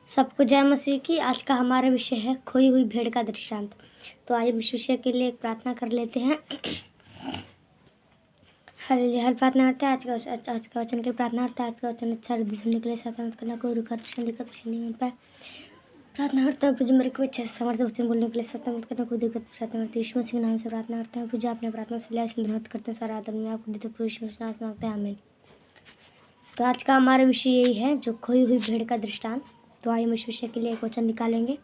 सबको जय मसीह की। आज का हमारा विषय है खोई हुई भेड़ का दृष्टांत। तो आइए इस विषय के लिए एक प्रार्थना कर लेते हैं। हर प्रार्थना करते हैं। आज का वचन के प्रार्थना करते हैं। आज का वचन अच्छा हृदय से निकले, साथ करना कोई रुका नहीं पाए। प्रार्थना करते हैं पूजा मेरे को अच्छे से समर्थ वचन बोलने के लिए सत्य करना कोई दिक्कत प्रार्थना करते हैं। यीशु मसीह के नाम से प्रार्थना करते हैं। पूजा अपने प्रार्थना से धन्यवाद करते हैं। सारा आदर में आपको देते पूरे यीशु मसीह नाम मांगते हैं, आमीन। तो आज का हमारा विषय यही है, जो खोई हुई भेड़ का दृष्टांत। तो आइए हम इस विषय के लिए एक वचन निकालेंगे।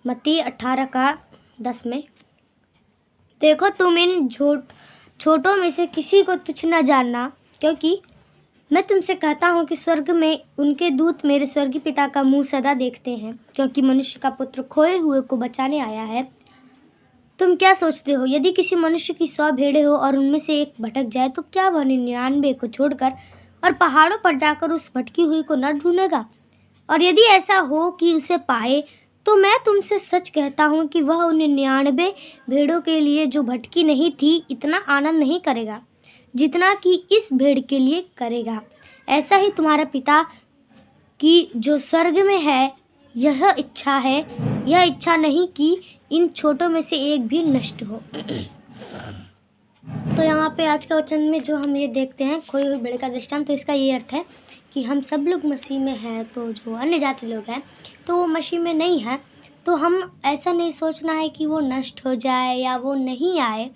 मत्ती 18:10 में, देखो तुम इन छोटों में से किसी को तुच्छ न जानना, क्योंकि मैं तुमसे कहता हूँ कि स्वर्ग में उनके दूत मेरे स्वर्गीय पिता का मुंह सदा देखते हैं, क्योंकि मनुष्य का पुत्र खोए हुए को बचाने आया है। तुम क्या सोचते हो, यदि किसी मनुष्य की 100 भेड़ें हो और उनमें से एक भटक जाए, तो क्या वह 99 को छोड़कर और पहाड़ों पर जाकर उस भटकी हुई को न ढूंढेगा? और यदि ऐसा हो कि उसे पाए, तो मैं तुमसे सच कहता हूँ कि वह उन 99 भेड़ों के लिए जो भटकी नहीं थी इतना आनंद नहीं करेगा जितना कि इस भेड़ के लिए करेगा। ऐसा ही तुम्हारा पिता की जो स्वर्ग में है, यह इच्छा नहीं कि इन छोटों में से एक भी नष्ट हो। तो यहाँ पे आज का वचन में जो हम ये देखते हैं, खोई हुई भेड़ का दृष्टांत, तो इसका ये अर्थ है कि हम सब लोग मसीह में हैं। तो जो अन्य जाति लोग हैं तो वो मसीह में नहीं है, तो हम ऐसा नहीं सोचना है कि वो नष्ट हो जाए या वो नहीं आए।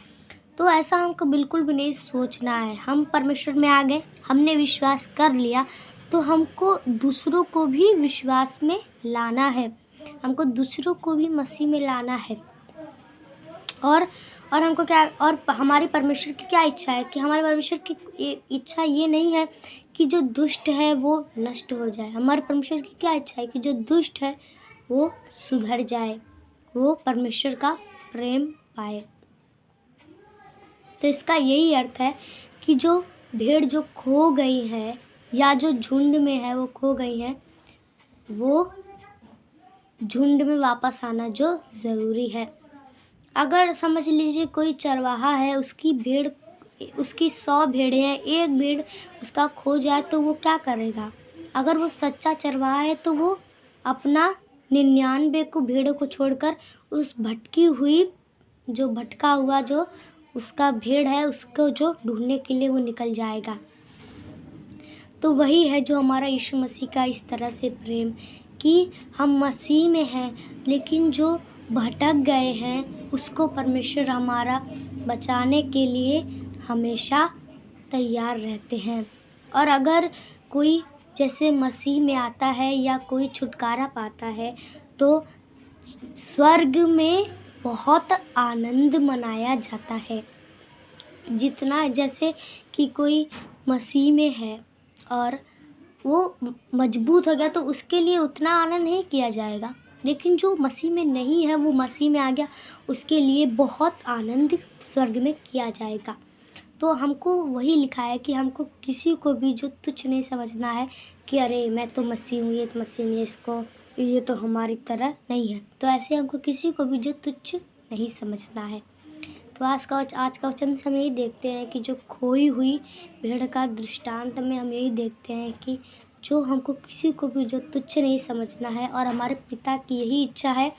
तो ऐसा हमको बिल्कुल भी नहीं सोचना है। हम परमेश्वर में आ गए, हमने विश्वास कर लिया, तो हमको दूसरों को भी विश्वास में लाना है, हमको दूसरों को भी मसीह में लाना है। और हमको क्या, और हमारी परमेश्वर की क्या इच्छा है कि हमारे परमेश्वर की इच्छा ये नहीं है कि जो दुष्ट है वो नष्ट हो जाए। हमारे परमेश्वर की क्या इच्छा है कि जो दुष्ट है वो सुधर जाए, वो परमेश्वर का प्रेम पाए। तो इसका यही अर्थ है कि जो भेड़ जो खो गई है या जो झुंड में है वो खो गई है, वो झुंड में वापस आना जो ज़रूरी है। अगर समझ लीजिए कोई चरवाहा है, उसकी 100 भेड़ें हैं, एक भेड़ उसका खो जाए तो वो क्या करेगा? अगर वो सच्चा चरवाहा है तो वो अपना 99 को भेड़ों को छोड़कर उस भटकी हुई, जो भटका हुआ जो उसका भेड़ है, उसको जो ढूंढने के लिए वो निकल जाएगा। तो वही है जो हमारा यीशु मसीह का इस तरह से प्रेम, कि हम मसीह में हैं लेकिन जो भटक गए हैं उसको परमेश्वर हमारा बचाने के लिए हमेशा तैयार रहते हैं। और अगर कोई जैसे मसीह में आता है या कोई छुटकारा पाता है, तो स्वर्ग में बहुत आनंद मनाया जाता है। जितना जैसे कि कोई मसीह में है और वो मजबूत हो गया तो उसके लिए उतना आनंद नहीं किया जाएगा, लेकिन जो मसीह में नहीं है, वो मसीह में आ गया, उसके लिए बहुत आनंद स्वर्ग में किया जाएगा। तो हमको वही लिखा है कि हमको किसी को भी जो तुच्छ नहीं समझना है कि अरे मैं तो मसीह हूँ, ये तो मसीह नहीं है, इसको ये तो हमारी तरह नहीं है। तो ऐसे हमको किसी को भी जो तुच्छ नहीं समझना है। तो आज का वचन से हम यही देखते हैं कि जो खोई हुई भेड़ का दृष्टांत में हम यही देखते हैं कि जो हमको किसी को भी जो तुच्छ नहीं समझना है, और हमारे पिता की यही इच्छा है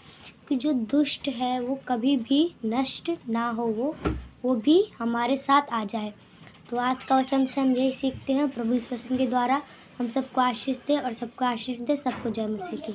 कि जो दुष्ट है वो कभी भी नष्ट ना हो, वो भी हमारे साथ आ जाए। तो आज का वचन से हम यही सीखते हैं। प्रभु इस वचन के द्वारा हम सबको आशीष दे और सबको आशीष दे। सबको जय मसीह की।